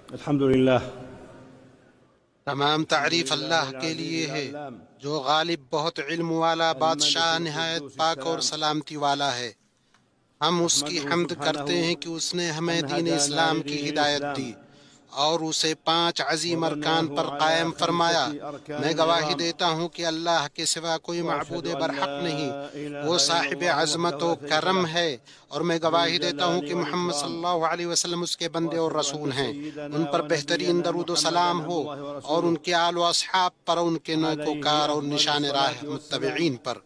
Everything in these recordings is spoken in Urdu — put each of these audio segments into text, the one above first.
الحمدللہ، تمام تعریف اللہ کے لیے ہے جو غالب، بہت علم والا، بادشاہ نہایت پاک اور سلامتی والا ہے۔ ہم اس کی حمد کرتے ہیں کہ اس نے ہمیں دین اسلام کی ہدایت دی اور اسے 5 عظیم ارکان پر قائم فرمایا۔ میں گواہی دیتا ہوں کہ اللہ کے سوا کوئی معبود برحق نہیں، وہ صاحب عظمت و کرم ہے، اور میں گواہی دیتا ہوں کہ محمد صلی اللہ علیہ وسلم اس کے بندے اور رسول ہیں۔ ان پر بہترین درود و سلام ہو اور ان کے آل و اصحاب پر، ان کے نیکوکار اور نشان راہ متبعین پر۔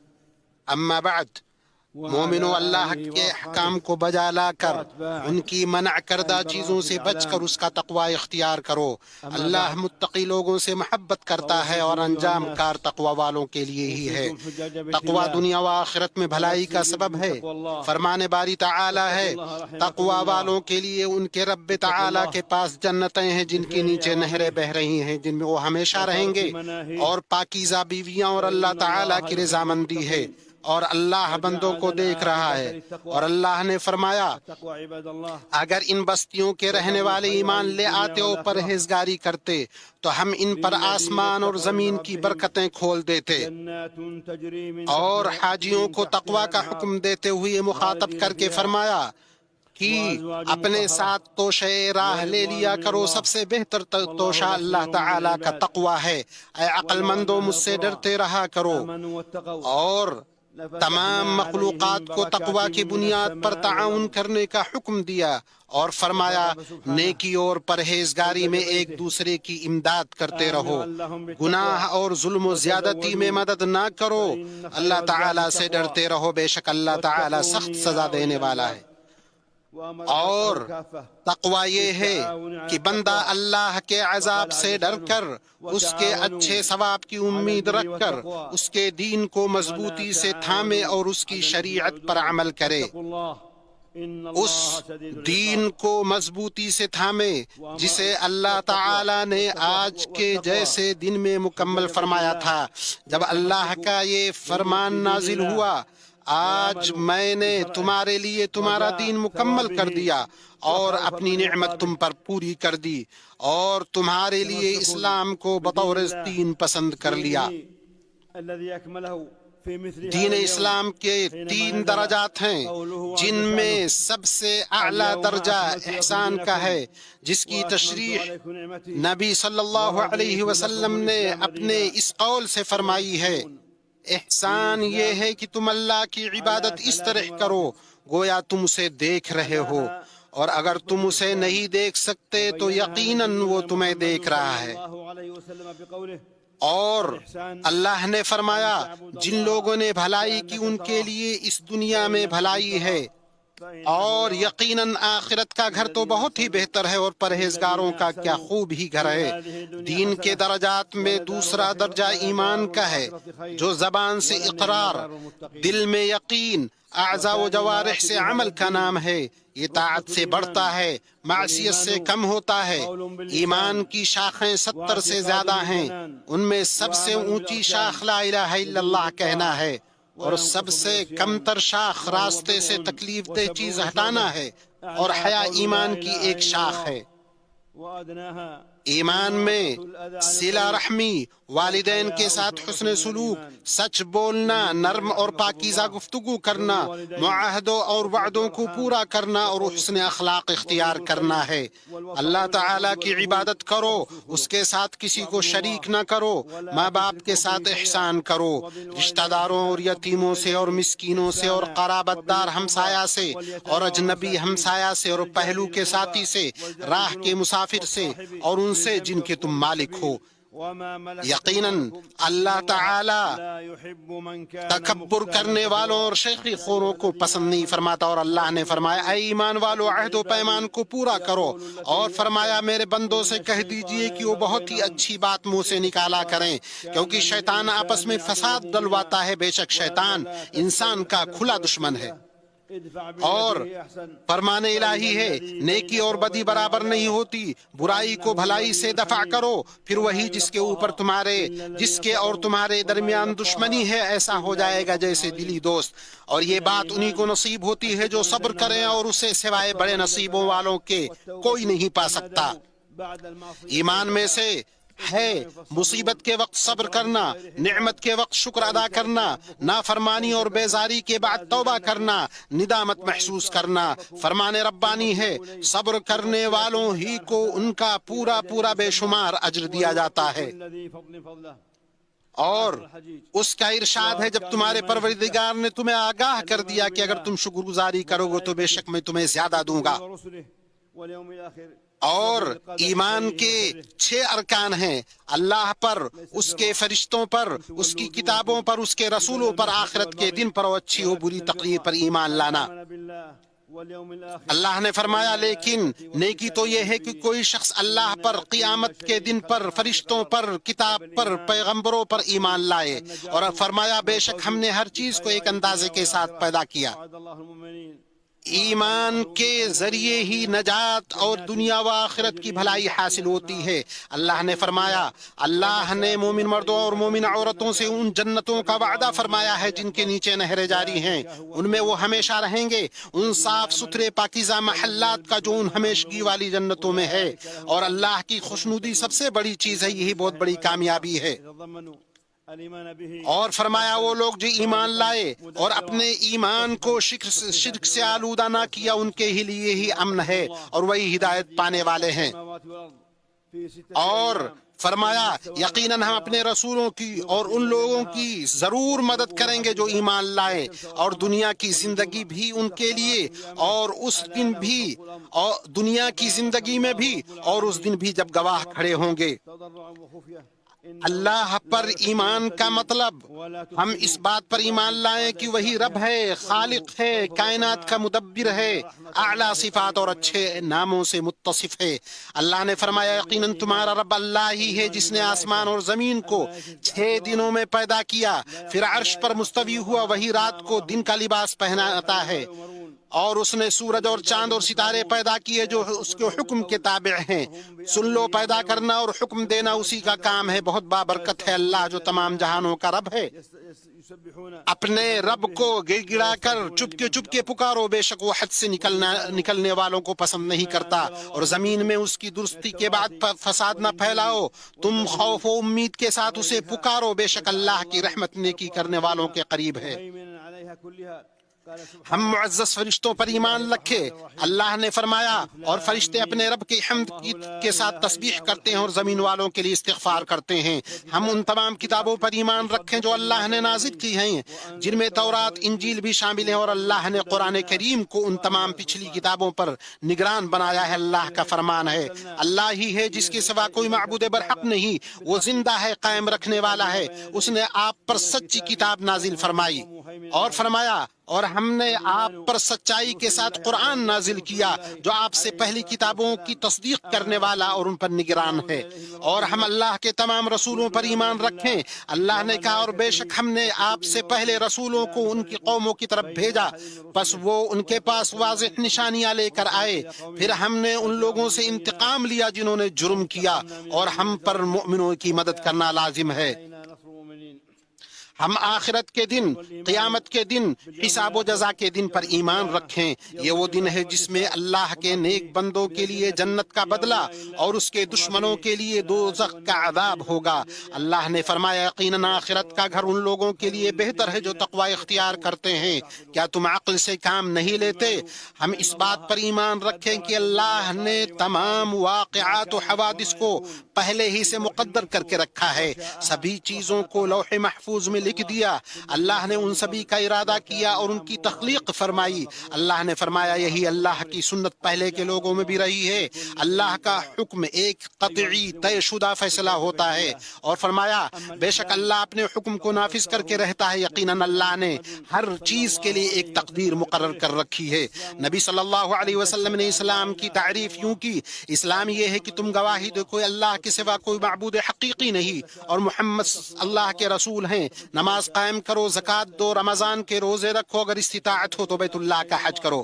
اما بعد، مومنو، اللہ کے احکام کو بجا لا کر ان کی منع کردہ چیزوں سے بچ کر اس کا تقوی اختیار کرو۔ اللہ متقی لوگوں سے محبت کرتا ہے اور انجام کار تقوی والوں کے لیے ہی ہے۔ تقوی دنیا و آخرت میں بھلائی کا سبب ہے۔ فرمان باری تعالی ہے، تقوی والوں کے لیے ان کے رب تعالی کے پاس جنتیں ہیں جن کے نیچے نہریں بہ رہی ہیں، جن میں وہ ہمیشہ رہیں گے، اور پاکیزہ بیویاں اور اللہ تعالی کی رضامندی ہے، اور اللہ بندوں کو دیکھ رہا ہے۔ اور اللہ نے فرمایا، اگر ان بستیوں کے رہنے والے ایمان لے آتے اور پرہیزگاری کرتے تو ہم ان پر آسمان اور زمین کی برکتیں کھول دیتے۔ اور حاجیوں کو تقوی کا حکم دیتے ہوئے مخاطب کر کے فرمایا کہ اپنے ساتھ توشہ راہ لے لیا کرو، سب سے بہتر توشہ اللہ تعالی کا تقوی ہے۔ اے عقل مندو، مجھ سے ڈرتے رہا کرو۔ اور تمام مخلوقات کو تقوی کی بنیاد پر تعاون کرنے کا حکم دیا، اور فرمایا نیکی اور پرہیزگاری میں ایک دوسرے کی امداد کرتے رہو، گناہ اور ظلم و زیادتی میں مدد نہ کرو، اللہ تعالیٰ سے ڈرتے رہو، بے شک اللہ تعالیٰ سخت سزا دینے والا ہے۔ اور تقوی یہ ہے کہ بندہ اللہ کے عذاب سے ڈر کر، اس کے اچھے ثواب کی امید رکھ کر، اس کے دین کو مضبوطی سے تھامے اور اس کی شریعت پر عمل کرے۔ اس دین کو مضبوطی سے تھامے جسے اللہ تعالی نے آج کے جیسے دن میں مکمل فرمایا تھا، جب اللہ کا یہ فرمان نازل ہوا، آج میں نے تمہارے لیے تمہارا دین مکمل کر دیا اور اپنی نعمت تم پر پوری کر دی، اور تمہارے لیے اسلام کو بطور دین پسند کر لیا۔ دین اسلام کے 3 درجات ہیں، جن میں سب سے اعلیٰ درجہ احسان کا ہے، جس کی تشریح نبی صلی اللہ علیہ وسلم نے اپنے اس قول سے فرمائی ہے، احسان یہ ہے کہ تم اللہ کی عبادت اس طرح کرو گویا تم اسے دیکھ رہے ہو، اور اگر تم اسے نہیں دیکھ سکتے تو یقیناً وہ تمہیں دیکھ رہا ہے۔ اور اللہ نے فرمایا، جن لوگوں نے بھلائی کی ان کے لیے اس دنیا میں بھلائی ہے، اور یقیناً آخرت کا گھر تو بہت ہی بہتر ہے، اور پرہیزگاروں کا کیا خوب ہی گھر ہے۔ دین کے درجات میں دوسرا درجہ ایمان کا ہے، جو زبان سے اقرار، دل میں یقین، اعضاء و جوارح سے عمل کا نام ہے۔ یہ طاعت سے بڑھتا ہے، معصیت سے کم ہوتا ہے۔ ایمان کی شاخیں 70 سے زیادہ ہیں، ان میں سب سے اونچی شاخ لا الہ الا اللہ کہنا ہے، اور سب سے کم تر شاخ راستے سے تکلیف دہ چیز ہٹانا ہے، اور حیا ایمان کی ایک شاخ ہے۔ ایمان میں صلہ رحمی، والدین کے ساتھ حسن سلوک، سچ بولنا، نرم اور پاکیزہ گفتگو کرنا، معاہدوں اور وعدوں کو پورا کرنا، اور حسن اخلاق اختیار کرنا ہے۔ اللہ تعالیٰ کی عبادت کرو، اس کے ساتھ کسی کو شریک نہ کرو، ماں باپ کے ساتھ احسان کرو، رشتہ داروں اور یتیموں سے اور مسکینوں سے اور قرابت دار ہمسایہ سے اور اجنبی ہمسایہ سے اور پہلو کے ساتھی سے، راہ کے مسافر سے اور ان سے جن کے تم مالک ہو۔ یقیناً اللہ تعالی تکبر کرنے والوں اور شیخی خوروں کو پسند نہیں فرماتا، اور اللہ نے فرمایا، اے ایمان والو، عہد و پیمان کو پورا کرو، اور فرمایا میرے بندوں سے کہہ دیجئے کہ وہ بہت ہی اچھی بات منہ سے نکالا کریں، کیونکہ شیطان آپس میں فساد ڈلواتا ہے، بے شک شیطان انسان کا کھلا دشمن ہے۔ اور فرمان الہی ہے، نیکی اور بدی برابر نہیں ہوتی، برائی کو بھلائی سے دفع کرو، پھر وہی جس کے اور تمہارے درمیان دشمنی ہے ایسا ہو جائے گا جیسے دلی دوست، اور یہ بات انہی کو نصیب ہوتی ہے جو صبر کریں، اور اسے سوائے بڑے نصیبوں والوں کے کوئی نہیں پا سکتا۔ ایمان میں سے ہے مصیبت کے وقت صبر کرنا، نعمت کے وقت شکر ادا کرنا، نافرمانی اور بیزاری کے بعد توبہ کرنا، ندامت محسوس کرنا۔ فرمان ربانی ہے صبر کرنے والوں ہی کو ان کا پورا پورا بے شمار اجر دیا جاتا ہے۔ اور اس کا ارشاد ہے جب تمہارے پروردگار نے تمہیں آگاہ کر دیا کہ اگر تم شکر گزاری کرو گے تو بے شک میں تمہیں زیادہ دوں گا۔ اور ایمان کے 6 ارکان ہیں: اللہ پر، اس کے فرشتوں پر، اس کی کتابوں پر، اس کے رسولوں پر، آخرت کے دن پر اور اچھی و بری تقدیر پر ایمان لانا۔ اللہ نے فرمایا لیکن نیکی تو یہ ہے کہ کوئی شخص اللہ پر، قیامت کے دن پر، فرشتوں پر، کتاب پر، پیغمبروں پر ایمان لائے۔ اور فرمایا بے شک ہم نے ہر چیز کو ایک اندازے کے ساتھ پیدا کیا۔ ایمان کے ذریعے ہی نجات اور دنیا و آخرت کی بھلائی حاصل ہوتی ہے۔ اللہ نے فرمایا اللہ نے مومن مردوں اور مومن عورتوں سے ان جنتوں کا وعدہ فرمایا ہے جن کے نیچے نہریں جاری ہیں، ان میں وہ ہمیشہ رہیں گے، ان صاف ستھرے پاکیزہ محلات کا جو ان ہمیشگی والی جنتوں میں ہے۔ اور اللہ کی خوشنودی سب سے بڑی چیز ہے، یہی بہت بڑی کامیابی ہے۔ اور فرمایا وہ لوگ جو ایمان لائے اور اپنے ایمان کو شرک سے آلودہ نہ کیا، ان کے ہی لیے ہی امن ہے اور وہی ہدایت پانے والے ہیں۔ اور فرمایا یقیناً ہم اپنے رسولوں کی اور ان لوگوں کی ضرور مدد کریں گے جو ایمان لائے، اور دنیا کی زندگی بھی ان کے لیے، اور اس دن بھی، اور دنیا کی زندگی میں بھی، اور اس دن بھی جب گواہ کھڑے ہوں گے۔ اللہ پر ایمان کا مطلب ہم اس بات پر ایمان لائیں کہ وہی رب ہے، خالق ہے، کائنات کا مدبر ہے، اعلیٰ صفات اور اچھے ناموں سے متصف ہے۔ اللہ نے فرمایا یقیناً تمہارا رب اللہ ہی ہے جس نے آسمان اور زمین کو 6 دنوں میں پیدا کیا، پھر عرش پر مستوی ہوا، وہی رات کو دن کا لباس پہناتا ہے، اور اس نے سورج اور چاند اور ستارے پیدا کیے جو اس کے حکم کے تابع ہیں۔ سن لو، پیدا کرنا اور حکم دینا اسی کا کام ہے، بہت بابرکت ہے اللہ جو تمام جہانوں کا رب ہے۔ اپنے رب کو گڑ گڑا کر چپ کے پکارو، بے شک وہ حد سے نکلنے والوں کو پسند نہیں کرتا، اور زمین میں اس کی درستی کے بعد فساد نہ پھیلاؤ، تم خوف و امید کے ساتھ اسے پکارو، بے شک اللہ کی رحمت نیکی کرنے والوں کے قریب ہے۔ ہم معزز فرشتوں پر ایمان رکھے۔ اللہ نے فرمایا اور فرشتے اپنے رب کی حمد کے ساتھ تسبیح کرتے ہیں اور زمین والوں کے لیے استغفار کرتے ہیں۔ ہم ان تمام کتابوں پر ایمان رکھیں جو اللہ نے نازل کی ہیں، جن میں تورات، انجیل بھی شامل ہیں، اور اللہ نے قرآن کریم کو ان تمام پچھلی کتابوں پر نگران بنایا ہے۔ اللہ کا فرمان ہے اللہ ہی ہے جس کے سوا کوئی معبود برحق نہیں، وہ زندہ ہے، قائم رکھنے والا ہے، اس نے آپ پر سچی کتاب نازل فرمائی۔ اور فرمایا اور ہم نے آپ پر سچائی کے ساتھ قرآن نازل کیا جو آپ سے پہلی کتابوں کی تصدیق کرنے والا اور ان پر نگران ہے۔ اور ہم اللہ کے تمام رسولوں پر ایمان رکھیں۔ اللہ نے کہا اور بے شک ہم نے آپ سے پہلے رسولوں کو ان کی قوموں کی طرف بھیجا، پس وہ ان کے پاس واضح نشانیاں لے کر آئے، پھر ہم نے ان لوگوں سے انتقام لیا جنہوں نے جرم کیا، اور ہم پر مؤمنوں کی مدد کرنا لازم ہے۔ ہم آخرت کے دن، قیامت کے دن، حساب و جزا کے دن پر ایمان رکھیں۔ یہ وہ دن ہے جس میں اللہ کے نیک بندوں کے لیے جنت کا بدلہ اور اس کے دشمنوں کے لیے دوزخ کا عذاب ہوگا۔ اللہ نے فرمایا یقیناً آخرت کا گھر ان لوگوں کے لیے بہتر ہے جو تقوی اختیار کرتے ہیں۔ کیا تم عقل سے کام نہیں لیتے؟ ہم اس بات پر ایمان رکھیں کہ اللہ نے تمام واقعات و حوادث کو پہلے ہی سے مقدر کر کے رکھا ہے، سبھی چیزوں کو لوح محفوظ میں لکھ دیا۔ اللہ نے ان سبھی کا ارادہ کیا اور ان کی تخلیق فرمائی۔ اللہ نے فرمایا یہی اللہ کی سنت پہلے کے لوگوں میں بھی رہی ہے، اللہ کا حکم ایک قطعی طے شدہ فیصلہ ہوتا ہے۔ اور فرمایا بے شک اللہ اپنے حکم کو نافذ کر کے رہتا ہے، یقیناً اللہ نے ہر چیز کے لیے ایک تقدیر مقرر کر رکھی ہے۔ نبی صلی اللہ علیہ وسلم نے اسلام کی تعریف یوں کی، اسلام یہ ہے کہ تم گواہی دو کوئی اللہ کے سوا کوئی معبود حقیقی نہیں اور محمد اللہ کے رسول ہیں، نماز قائم کرو، زکوٰۃ دو، رمضان کے روزے رکھو، اگر استطاعت ہو تو بیت اللہ کا حج کرو۔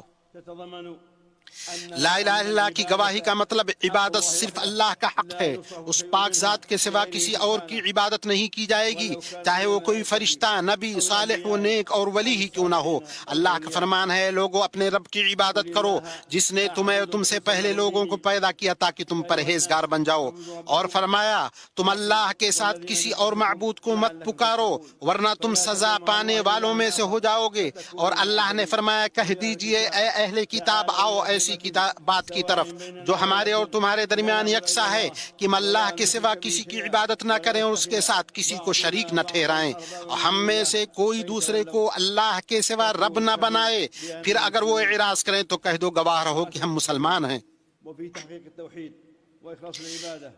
لا الہ الا اللہ کی گواہی کا مطلب عبادت صرف اللہ کا حق ہے، اس پاک ذات کے سوا کسی اور کی عبادت نہیں کی جائے گی، چاہے وہ کوئی فرشتہ، نبی، صالح و نیک اور ولی ہی کیوں نہ ہو۔ اللہ کا فرمان ہے، لوگوں اپنے رب کی عبادت کرو جس نے تمہیں اور تم سے پہلے لوگوں کو پیدا کیا تاکہ تم پرہیزگار بن جاؤ، اور فرمایا تم اللہ کے ساتھ کسی اور معبود کو مت پکارو ورنہ تم سزا پانے والوں میں سے ہو جاؤ گے۔ اور اللہ نے فرمایا کہہ دیجئے اے اہل کتاب، آؤ ایسی بات کی طرف جو ہمارے اور تمہارے درمیان یکساں ہے کہ ہم اللہ کے سوا کسی کی عبادت نہ کریں اور اس کے ساتھ کسی کو شریک نہ ٹھہرائیں، اور ہم میں سے کوئی دوسرے کو اللہ کے سوا رب نہ بنائے۔ پھر اگر وہ اعراض کریں تو کہہ دو گواہ رہو کہ ہم مسلمان ہیں۔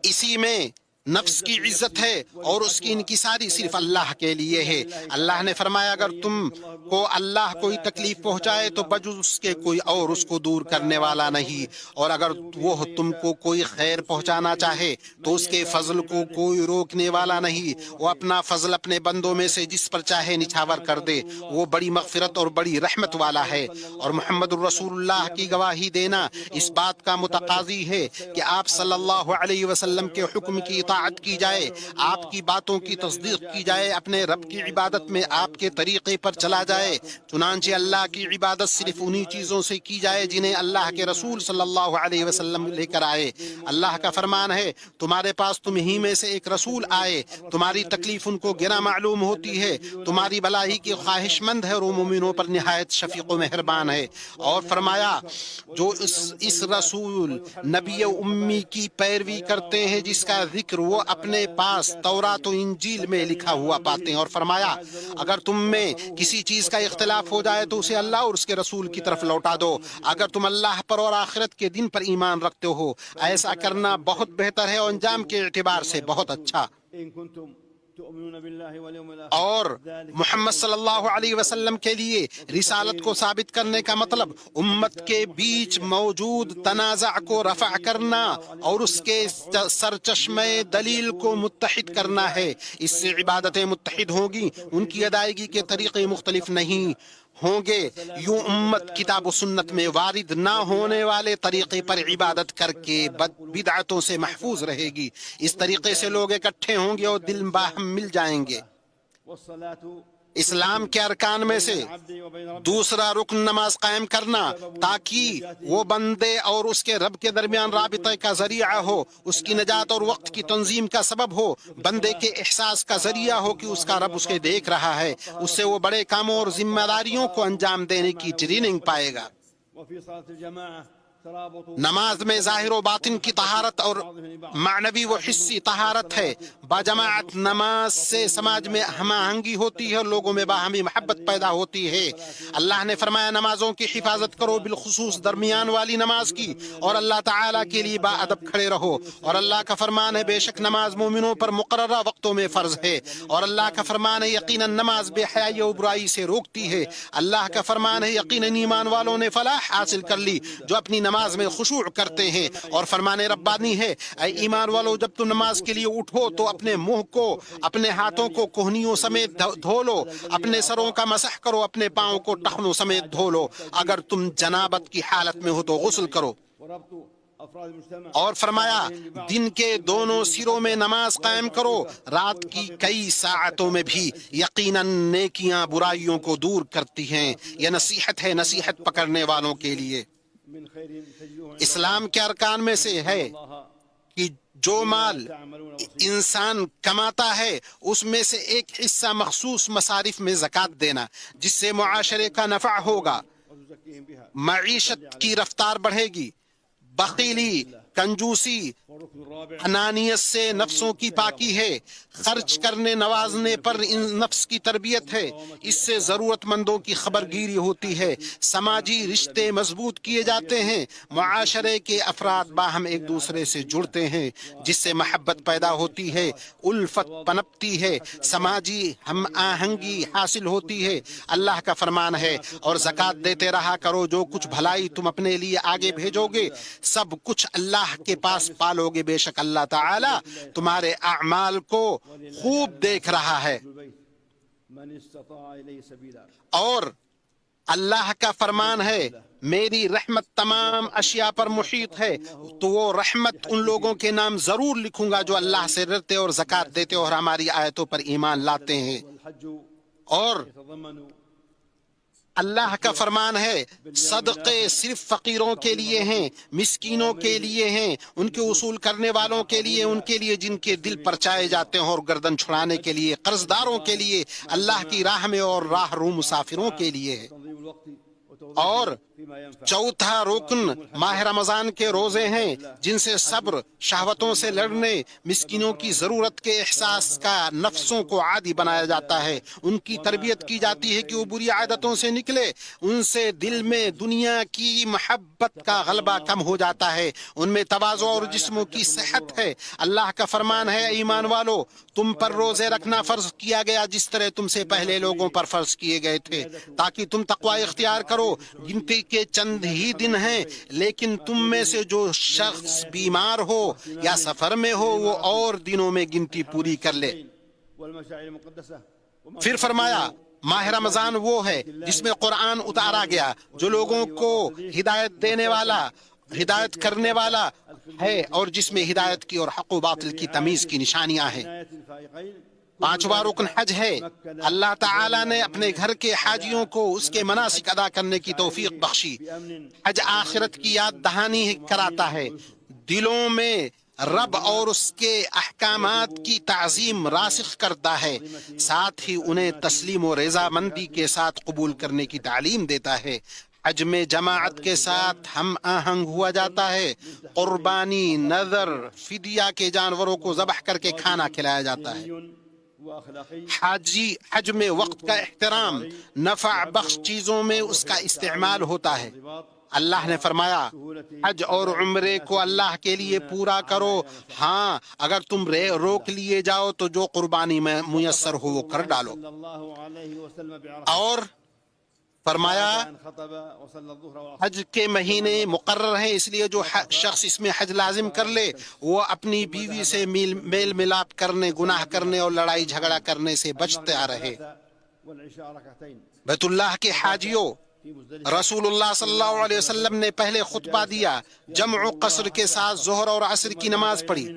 اسی میں نفس کی عزت ہے اور اس کی انکساری صرف اللہ کے لیے ہے۔ اللہ نے فرمایا اگر تم کو اللہ کوئی تکلیف پہنچائے تو بجز اس کے کوئی اور اس کو دور کرنے والا نہیں، اور اگر وہ تم کو کوئی خیر پہنچانا چاہے تو اس کے فضل کو کوئی روکنے والا نہیں، وہ اپنا فضل اپنے بندوں میں سے جس پر چاہے نچھاور کر دے، وہ بڑی مغفرت اور بڑی رحمت والا ہے۔ اور محمد الرسول اللہ کی گواہی دینا اس بات کا متقاضی ہے کہ آپ صلی اللہ علیہ وسلم کے حکم کی اطاعت کی جائے، آپ کی باتوں کی تصدیق کی جائے، اپنے رب کی عبادت میں آپ کے طریقے پر چلا جائے۔ چنانچہ اللہ کی عبادت صرف انہی چیزوں سے کی جائے جنہیں اللہ کے رسول صلی اللہ علیہ وسلم لے کر آئے۔ اللہ کا فرمان ہے تمہارے پاس تم ہی میں سے ایک رسول آئے، تمہاری تکلیف ان کو گرا معلوم ہوتی ہے، تمہاری بھلائی کی خواہش مند ہے اور وہ مومنوں پر نہایت شفیق و مہربان ہے۔ اور فرمایا جو اس رسول نبی امی کی پیروی کرتے ہیں جس کا ذکر وہ اپنے پاس تورات و انجیل میں لکھا ہوا پاتے ہیں، اور فرمایا اگر تم میں کسی چیز کا اختلاف ہو جائے تو اسے اللہ اور اس کے رسول کی طرف لوٹا دو، اگر تم اللہ پر اور آخرت کے دن پر ایمان رکھتے ہو، ایسا کرنا بہت بہتر ہے اور انجام کے اعتبار سے بہت اچھا۔ اور محمد صلی اللہ علیہ وسلم کے لیے رسالت کو ثابت کرنے کا مطلب امت کے بیچ موجود تنازع کو رفع کرنا اور اس کے سرچشمہ دلیل کو متحد کرنا ہے۔ اس سے عبادتیں متحد ہوں گی، ان کی ادائیگی کے طریقے مختلف نہیں ہوں گے، یوں امت کتاب و سنت میں وارد نہ ہونے والے طریقے پر عبادت کر کے بدعتوں سے محفوظ رہے گی۔ اس طریقے سے لوگ اکٹھے ہوں گے اور دل باہم مل جائیں گے۔ اسلام کے ارکان میں سے دوسرا رکن نماز قائم کرنا تاکہ وہ بندے اور اس کے رب کے درمیان رابطے کا ذریعہ ہو، اس کی نجات اور وقت کی تنظیم کا سبب ہو، بندے کے احساس کا ذریعہ ہو کہ اس کا رب اسے دیکھ رہا ہے، اس سے وہ بڑے کاموں اور ذمہ داریوں کو انجام دینے کی ٹریننگ پائے گا۔ نماز میں ظاہر و باطن کی طہارت اور معنوی و حسی طہارت ہے۔ باجماعت نماز سے سماج میں ہم آہنگی ہوتی ہے اور لوگوں میں باہمی محبت پیدا ہوتی ہے۔ اللہ نے فرمایا نمازوں کی حفاظت کرو، بالخصوص درمیان والی نماز کی، اور اللہ تعالیٰ کے لیے با ادب کھڑے رہو۔ اور اللہ کا فرمان ہے بے شک نماز مومنوں پر مقررہ وقتوں میں فرض ہے، اور اللہ کا فرمان ہے یقیناً نماز بے حیائی و برائی سے روکتی ہے۔ اللہ کا فرمان ہے یقیناً ایمان والوں نے فلاح حاصل کر لی جو اپنی نماز میں خشوع کرتے ہیں۔ اور فرمان ربانی ہے اے ایمان والو جب تم نماز کے لیے اٹھو تو اپنے منہ کو، اپنے ہاتھوں کو کوہنیوں سمیت دھو لو، اپنے سروں کا مسح کرو، اپنے پاؤں کو ٹخنوں سمیت دھو لو، اگر تم جنابت کی حالت میں ہو تو غسل کرو۔ اور فرمایا دن کے دونوں سروں میں نماز قائم کرو، رات کی کئی ساعتوں میں بھی، یقیناً نیکیاں برائیوں کو دور کرتی ہیں۔ یہ نصیحت ہے نصیحت پکڑنے والوں کے لیے۔ اسلام کے ارکان میں سے ہے کہ جو مال انسان کماتا ہے اس میں سے ایک حصہ مخصوص مصارف میں زکوٰۃ دینا، جس سے معاشرے کا نفع ہوگا، معیشت کی رفتار بڑھے گی۔ بخیلی، کنجوسی، انانیت سے نفسوں کی پاکی ہے، خرچ کرنے نوازنے پر نفس کی تربیت ہے، اس سے ضرورت مندوں کی خبرگیری ہوتی ہے، سماجی رشتے مضبوط کیے جاتے ہیں، معاشرے کے افراد باہم ایک دوسرے سے جڑتے ہیں جس سے محبت پیدا ہوتی ہے، الفت پنپتی ہے، سماجی ہم آہنگی حاصل ہوتی ہے۔ اللہ کا فرمان ہے اور زکوٰۃ دیتے رہا کرو، جو کچھ بھلائی تم اپنے لیے آگے بھیجو گے سب کچھ اللہ کے پاس پالو گے، بے شک اللہ تعالیٰ تمہارے اعمال کو خوب دیکھ رہا ہے۔ اور اللہ کا فرمان ہے میری رحمت تمام اشیاء پر محیط ہے، تو وہ رحمت ان لوگوں کے نام ضرور لکھوں گا جو اللہ سے ڈرتے اور زکوٰۃ دیتے اور ہماری آیتوں پر ایمان لاتے ہیں۔ اور اللہ کا فرمان ہے صدقے صرف فقیروں کے لیے ہیں، مسکینوں کے لیے ہیں، ان کے وصول کرنے والوں کے لیے، ان کے لیے جن کے دل پرچائے جاتے ہیں، اور گردن چھڑانے کے لیے، قرض داروں کے لیے، اللہ کی راہ میں اور راہ رو مسافروں کے لیے ہے۔ اور چوتھا رکن ماہ رمضان کے روزے ہیں، جن سے صبر، شہوتوں سے لڑنے، مسکینوں کی ضرورت کے احساس کا نفسوں کو عادی بنایا جاتا ہے، ان کی تربیت کی جاتی ہے کہ وہ بری عادتوں سے نکلے، ان سے دل میں دنیا کی محبت کا غلبہ کم ہو جاتا ہے، ان میں تواضع اور جسموں کی صحت ہے۔ اللہ کا فرمان ہے ایمان والو، تم پر روزے رکھنا فرض کیا گیا جس طرح تم سے پہلے لوگوں پر فرض کیے گئے تھے، تاکہ تم تقوی اختیار کرو۔ گنتی کے چند ہی دن ہیں، لیکن تم میں سے جو شخص بیمار ہو یا سفر میں ہو وہ اور دنوں میں گنتی پوری کر لے۔ پھر فرمایا ماہ رمضان وہ ہے جس میں قرآن اتارا گیا، جو لوگوں کو ہدایت دینے والا، ہدایت کرنے والا ہے، اور جس میں ہدایت کی اور حق و باطل کی تمیز کی نشانیاں ہیں۔ پانچواں رکن حج ہے۔ اللہ تعالیٰ نے اپنے گھر کے حاجیوں کو اس کے مناسک ادا کرنے کی توفیق بخشی۔ حج آخرت کی یاد دہانی کراتا ہے، دلوں میں رب اور اس کے احکامات کی تعظیم راسخ کرتا ہے، ساتھ ہی انہیں تسلیم و رضامندی کے ساتھ قبول کرنے کی تعلیم دیتا ہے۔ حج میں جماعت کے ساتھ ہم آہنگ ہوا جاتا ہے، قربانی، نذر، فدیہ کے جانوروں کو ذبح کر کے کھانا کھلایا جاتا ہے۔ حج میں وقت کا احترام، نفع بخش چیزوں میں اس کا استعمال ہوتا ہے۔ اللہ نے فرمایا حج اور عمرے کو اللہ کے لیے پورا کرو، ہاں اگر تم روک لیے جاؤ تو جو قربانی میں میسر ہو وہ کر ڈالو۔ اور فرمایا حج کے مہینے مقرر ہیں، اس لیے جو شخص اس میں حج لازم کر لے وہ اپنی بیوی سے میل ملاپ کرنے، گناہ کرنے اور لڑائی جھگڑا کرنے سے بچتا رہے۔ بیت اللہ کے حاجیوں، رسول اللہ صلی اللہ علیہ وسلم نے پہلے خطبہ دیا، جمع و قصر کے ساتھ ظہر اور عصر کی نماز پڑھی،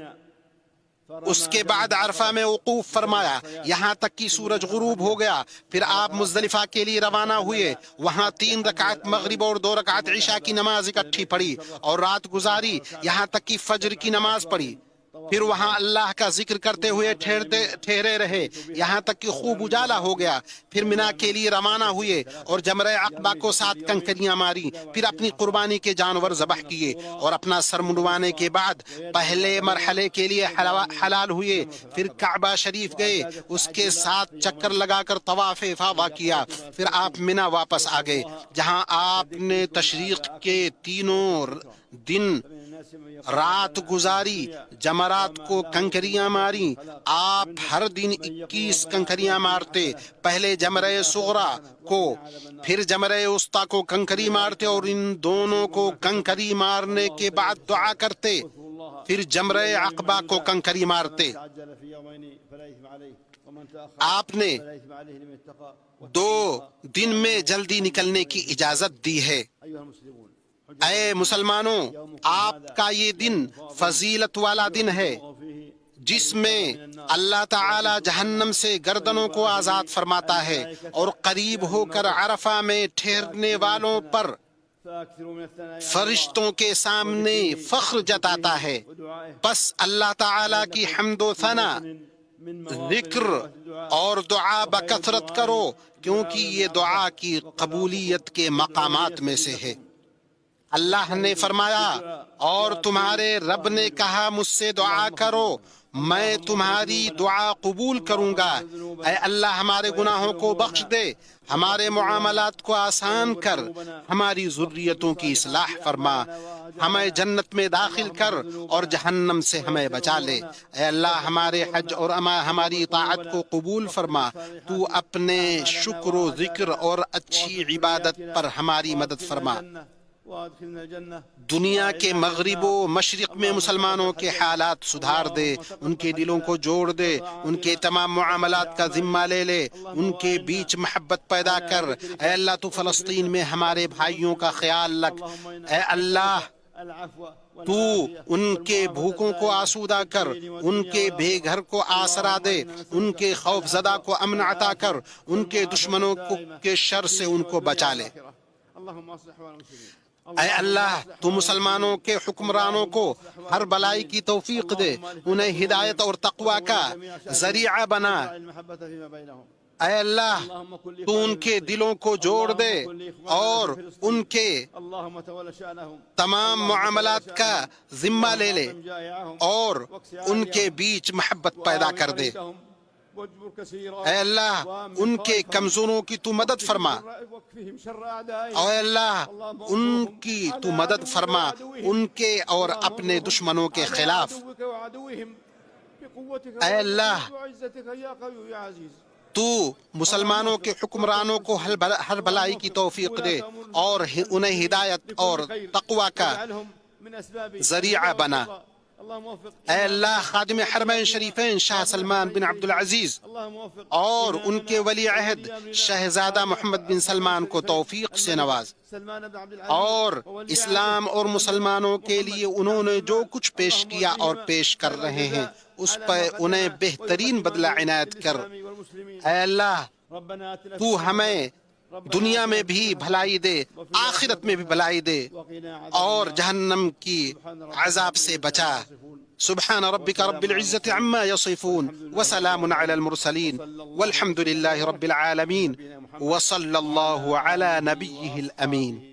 اس کے بعد عرفہ میں وقوف فرمایا یہاں تک کہ سورج غروب ہو گیا، پھر آپ مزدلفہ کے لیے روانہ ہوئے، وہاں 3 رکعت مغرب اور 2 رکعت عشاء کی نماز اکٹھی پڑھی اور رات گزاری یہاں تک کہ فجر کی نماز پڑھی، پھر وہاں اللہ کا ذکر کرتے ہوئے ٹھہرے رہے یہاں تک کہ خوب اجالا ہو گیا، پھر منا کے لیے روانہ ہوئے اور جمرہ عقبہ کو 7 کنکریاں ماری، پھر اپنی قربانی کے جانور ذبح کیے اور اپنا سر منڈوانے کے بعد پہلے مرحلے کے لیے حلال ہوئے، پھر کعبہ شریف گئے، اس کے 7 چکر لگا کر طواف افاضہ کیا، پھر آپ منا واپس آ گئے جہاں آپ نے تشریق کے 3 دن رات گزاری، جمرات کو کنکریاں ماری، آپ ہر دن 21 کنکریاں مارتے، پہلے جمرہ صغرا کو پھر جمرہ وسطیٰ کو کنکری مارتے اور ان دونوں کو کنکری مارنے کے بعد دعا کرتے، پھر جمرہ عقبہ کو کنکری مارتے۔ آپ نے 2 دن میں جلدی نکلنے کی اجازت دی ہے۔ اے مسلمانوں، آپ کا یہ دن فضیلت والا دن ہے جس میں اللہ تعالی جہنم سے گردنوں کو آزاد فرماتا ہے اور قریب ہو کر عرفہ میں ٹھہرنے والوں پر فرشتوں کے سامنے فخر جتاتا ہے۔ بس اللہ تعالی کی حمد و ثنا، ذکر اور دعا بکثرت کرو، کیونکہ یہ دعا کی قبولیت کے مقامات میں سے ہے۔ اللہ نے فرمایا اور تمہارے رب نے کہا مجھ سے دعا کرو میں تمہاری دعا قبول کروں گا۔ اے اللہ ہمارے گناہوں کو بخش دے، ہمارے معاملات کو آسان کر، ہماری ذریتوں کی اصلاح فرما، ہمیں جنت میں داخل کر اور جہنم سے ہمیں بچا لے۔ اے اللہ ہمارے حج اور ہماری اطاعت کو قبول فرما، تو اپنے شکر و ذکر اور اچھی عبادت پر ہماری مدد فرما۔ دنیا کے مغرب و مشرق میں مسلمانوں کے حالات سدھار دے، ان کے دلوں کو جوڑ دے، ان کے تمام معاملات کا ذمہ لے لے، ان کے بیچ محبت پیدا کر۔ اے اللہ تو فلسطین میں ہمارے بھائیوں کا خیال رکھ۔ اے اللہ تو ان کے بھوکوں کو آسودہ کر، ان کے بے گھر کو آسرا دے، ان کے خوف زدہ کو امن عطا کر، ان کے دشمنوں کے شر سے ان کو بچا لے۔ اے اللہ تو مسلمانوں کے حکمرانوں کو ہر بلائی کی توفیق دے، انہیں ہدایت اور تقوی کا ذریعہ بنا۔ اے اللہ تو ان کے دلوں کو جوڑ دے اور ان کے تمام معاملات کا ذمہ لے لے اور ان کے بیچ محبت پیدا کر دے۔ اے اللہ ان کے کمزوروں کی تو مدد فرما، اے اللہ ان کی تو مدد فرما ان کے اور اپنے دشمنوں کے خلاف۔ اے اللہ تو مسلمانوں کے حکمرانوں کو ہر بلائی کی توفیق دے اور انہیں ہدایت اور تقوی کا ذریعہ بنا۔ اے اللہ خادم حرمین شریفین شاہ سلمان بن عبد العزیز اور ان کے ولی عہد شہزادہ محمد بن سلمان کو توفیق سے نواز، اور اسلام اور مسلمانوں کے لیے انہوں نے جو کچھ پیش کیا اور پیش کر رہے ہیں اس پر انہیں بہترین بدلہ عنایت کر۔ اے اللہ تو ہمیں دنیا میں بھی بھلائی دے، آخرت میں بھی بھلائی دے، اور جہنم کی عذاب سے بچا۔ سبحان ربك رب العزة عما يصفون وسلام على المرسلين والحمد لله رب العالمين وصلى الله على نبيه الأمين۔